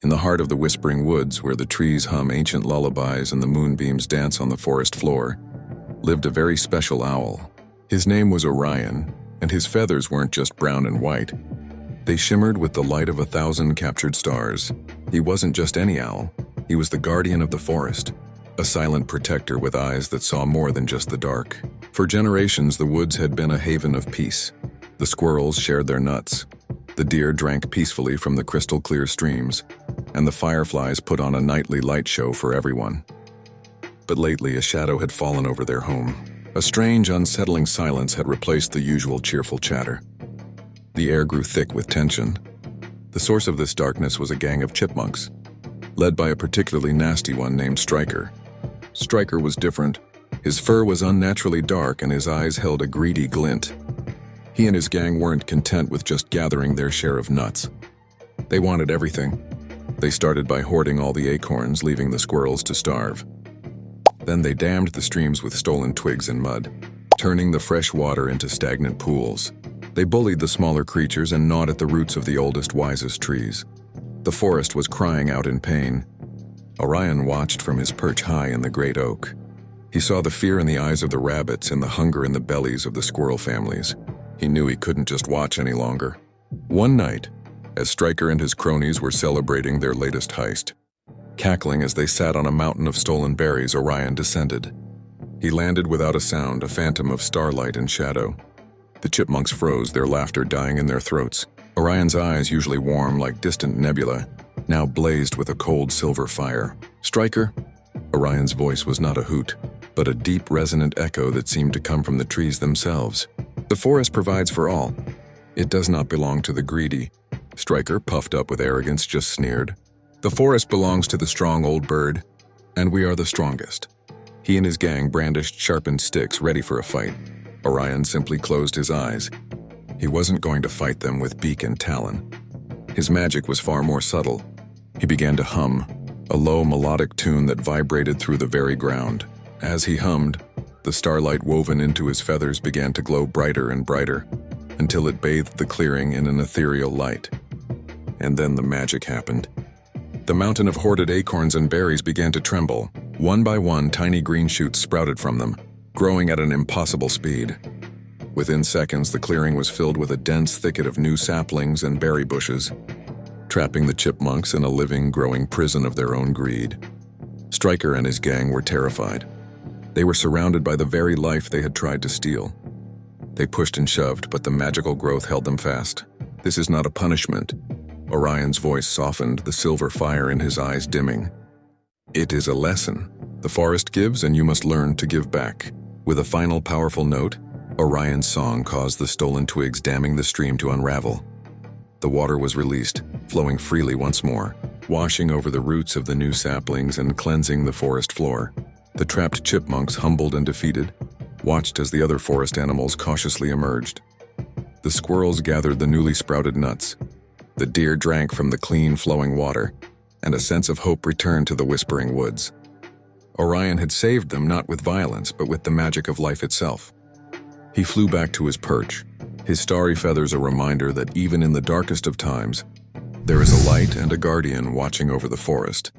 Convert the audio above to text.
In the heart of the whispering woods, where the trees hum ancient lullabies and the moonbeams dance on the forest floor, lived a very special owl. His name was Orion, and his feathers weren't just brown and white. They shimmered with the light of 1,000 captured stars. He wasn't just any owl. He was the guardian of the forest, a silent protector with eyes that saw more than just the dark. For generations, the woods had been a haven of peace. The squirrels shared their nuts. The deer drank peacefully from the crystal-clear streams, and the fireflies put on a nightly light show for everyone. But lately, a shadow had fallen over their home. A strange, unsettling silence had replaced the usual cheerful chatter. The air grew thick with tension. The source of this darkness was a gang of chipmunks, led by a particularly nasty one named Striker. Striker was different. His fur was unnaturally dark and his eyes held a greedy glint. He and his gang weren't content with just gathering their share of nuts. They wanted everything. They started by hoarding all the acorns, leaving the squirrels to starve. Then they dammed the streams with stolen twigs and mud, turning the fresh water into stagnant pools. They bullied the smaller creatures and gnawed at the roots of the oldest, wisest trees. The forest was crying out in pain. Orion watched from his perch high in the great oak. He saw the fear in the eyes of the rabbits and the hunger in the bellies of the squirrel families. He knew he couldn't just watch any longer. One night, as Striker and his cronies were celebrating their latest heist, cackling as they sat on a mountain of stolen berries, Orion descended. He landed without a sound, a phantom of starlight and shadow. The chipmunks froze, their laughter dying in their throats. Orion's eyes, usually warm like distant nebula, now blazed with a cold silver fire. "Striker?" Orion's voice was not a hoot, but a deep, resonant echo that seemed to come from the trees themselves. "The forest provides for all. It does not belong to the greedy." Striker, puffed up with arrogance, just sneered. "The forest belongs to the strong old bird, and we are the strongest." He and his gang brandished sharpened sticks, ready for a fight. Orion simply closed his eyes. He wasn't going to fight them with beak and talon. His magic was far more subtle. He began to hum, a low melodic tune that vibrated through the very ground. As he hummed, the starlight woven into his feathers began to glow brighter and brighter, until it bathed the clearing in an ethereal light. And then the magic happened. The mountain of hoarded acorns and berries began to tremble. One by one, tiny green shoots sprouted from them, growing at an impossible speed. Within seconds, the clearing was filled with a dense thicket of new saplings and berry bushes, trapping the chipmunks in a living, growing prison of their own greed. Striker and his gang were terrified. They were surrounded by the very life they had tried to steal. They pushed and shoved, but the magical growth held them fast. "This is not a punishment." Orion's voice softened, the silver fire in his eyes dimming. "It is a lesson. The forest gives, and you must learn to give back." With a final powerful note, Orion's song caused the stolen twigs damming the stream to unravel. The water was released, flowing freely once more, washing over the roots of the new saplings and cleansing the forest floor. The trapped chipmunks, humbled and defeated, watched as the other forest animals cautiously emerged. The squirrels gathered the newly sprouted nuts. The deer drank from the clean, flowing water, and a sense of hope returned to the whispering woods. Orion had saved them not with violence, but with the magic of life itself. He flew back to his perch, his starry feathers a reminder that even in the darkest of times, there is a light and a guardian watching over the forest.